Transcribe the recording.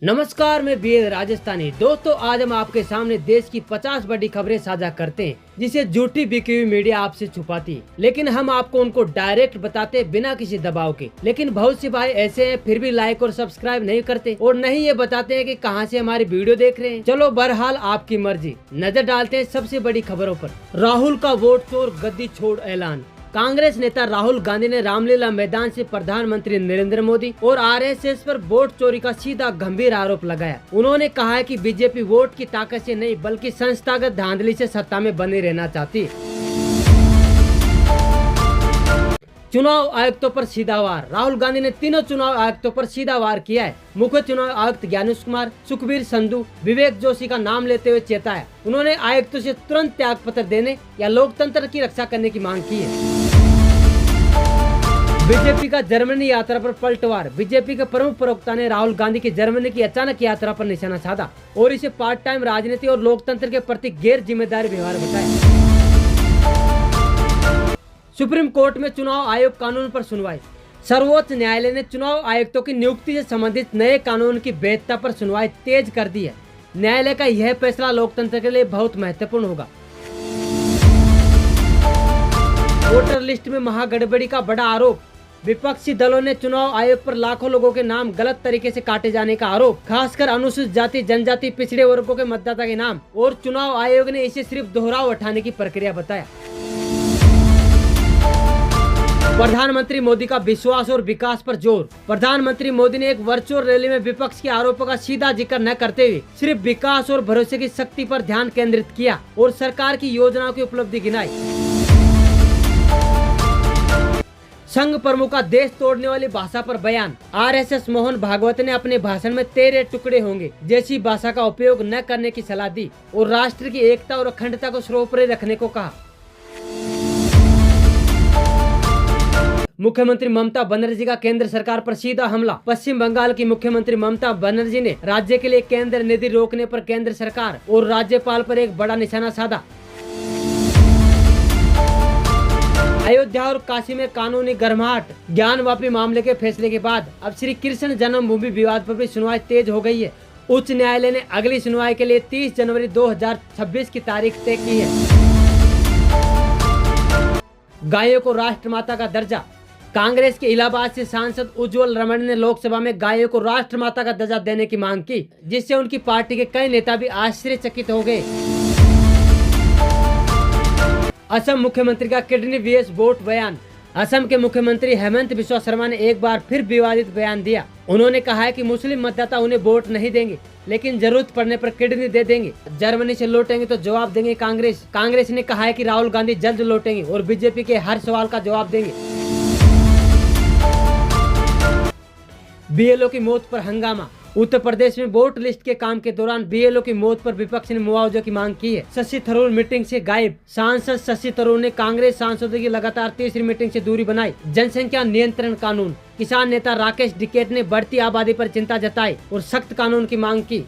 नमस्कार, मैं बीएल राजस्थानी। दोस्तों, आज हम आपके सामने देश की 50 बड़ी खबरें साझा करते हैं जिसे झूठी बिकी हुई मीडिया आपसे छुपाती है, लेकिन हम आपको उनको डायरेक्ट बताते बिना किसी दबाव के। लेकिन बहुत से भाई ऐसे हैं फिर भी लाइक और सब्सक्राइब नहीं करते और नहीं ये बताते हैं कि कहां से हमारी वीडियो देख रहे हैं। चलो बहरहाल आपकी मर्जी। नजर डालते हैं सबसे बड़ी खबरों पर। राहुल का वोट चोर गद्दी छोड़ ऐलान। कांग्रेस नेता राहुल गांधी ने रामलीला मैदान से प्रधानमंत्री नरेंद्र मोदी और आरएसएस पर वोट चोरी का सीधा गंभीर आरोप लगाया। उन्होंने कहा है कि बीजेपी वोट की ताकत से नहीं बल्कि संस्थागत धांधली से सत्ता में बने रहना चाहती है। चुनाव आयुक्तों पर सीधा वार। राहुल गांधी ने तीनों चुनाव आयुक्तों पर सीधा वार किया है। मुख्य चुनाव आयुक्त ज्ञानेश कुमार, सुखबीर संधू, विवेक जोशी का नाम लेते हुए चेताया। उन्होंने आयुक्तों से तुरंत त्याग पत्र देने या लोकतंत्र की रक्षा करने की मांग की है। बीजेपी का जर्मनी यात्रा पर पलटवार। बीजेपी के प्रमुख प्रवक्ता ने राहुल गांधी की जर्मनी की अचानक यात्रा पर निशाना साधा और इसे पार्ट टाइम राजनीति और लोकतंत्र के प्रति गैर जिम्मेदारी व्यवहार बताया। सुप्रीम कोर्ट में चुनाव आयोग कानून पर सुनवाई। सर्वोच्च न्यायालय ने चुनाव आयुक्तों की नियुक्ति से संबंधित नए कानून की वैधता पर सुनवाई तेज कर दी है। न्यायालय का यह फैसला लोकतंत्र के लिए बहुत महत्वपूर्ण होगा। वोटर लिस्ट में महागड़बड़ी का बड़ा आरोप। विपक्षी दलों ने चुनाव आयोग पर लाखों लोगों के नाम गलत तरीके से काटे जाने का आरोप, खासकर अनुसूचित जाति, जनजाति, पिछड़े वर्गों के मतदाता के नाम, और चुनाव आयोग ने इसे सिर्फ दोहराव उठाने की प्रक्रिया बताया। प्रधानमंत्री मोदी का विश्वास और विकास पर जोर। प्रधानमंत्री मोदी ने एक वर्चुअल रैली में विपक्ष के आरोपों का सीधा जिक्र न करते हुए सिर्फ विकास और भरोसे की शक्ति पर ध्यान केंद्रित किया और सरकार की योजनाओं की उपलब्धि गिनाई। संघ प्रमुख का देश तोड़ने वाली भाषा पर बयान। आरएसएस मोहन भागवत ने अपने भाषण में तेरे टुकड़े होंगे जैसी भाषा का उपयोग न करने की सलाह दी और राष्ट्र की एकता और अखंडता को सर्वोपरि रखने को कहा। मुख्यमंत्री ममता बनर्जी का केंद्र सरकार पर सीधा हमला। पश्चिम बंगाल की मुख्यमंत्री ममता बनर्जी ने राज्य के लिए केंद्र निधि रोकने पर केंद्र सरकार और राज्यपाल पर एक बड़ा निशाना साधा। अयोध्या और काशी में कानूनी गर्माहट। ज्ञानवापी मामले के फैसले के बाद अब श्री कृष्ण जन्मभूमि विवाद पर भी सुनवाई तेज हो गई है। उच्च न्यायालय ने अगली सुनवाई के लिए 30 जनवरी 2026 की तारीख तय की है। गायों को राष्ट्रमाता का दर्जा। कांग्रेस के इलाहाबाद से सांसद उज्जवल रमण ने लोकसभा में गायों को राष्ट्रमाता का दर्जा देने की मांग की, जिससे उनकी पार्टी के कई नेता भी आश्चर्यचकित हो गए। असम मुख्यमंत्री का किडनी वीएस वोट बयान। असम के मुख्यमंत्री हेमंत बिस्वा शर्मा ने एक बार फिर विवादित बयान दिया। उन्होंने कहा है कि मुस्लिम मतदाता उन्हें वोट नहीं देंगे, लेकिन जरूरत पड़ने पर किडनी दे देंगे। जर्मनी से लौटेंगे तो जवाब देंगे कांग्रेस। कांग्रेस ने कहा है कि राहुल गांधी जल्द लौटेंगे और बीजेपी के हर सवाल का जवाब देंगे। बीएलओ की मौत पर हंगामा। उत्तर प्रदेश में वोट लिस्ट के काम के दौरान बीएलओ की मौत पर विपक्ष ने मुआवजे की मांग की है। शशि थरूर मीटिंग से गायब। सांसद शशि थरूर ने कांग्रेस सांसदों की लगातार तीसरी मीटिंग से दूरी बनाई। जनसंख्या नियंत्रण कानून। किसान नेता राकेश टिकैत ने बढ़ती आबादी पर चिंता जताई और सख्त कानून की मांग की।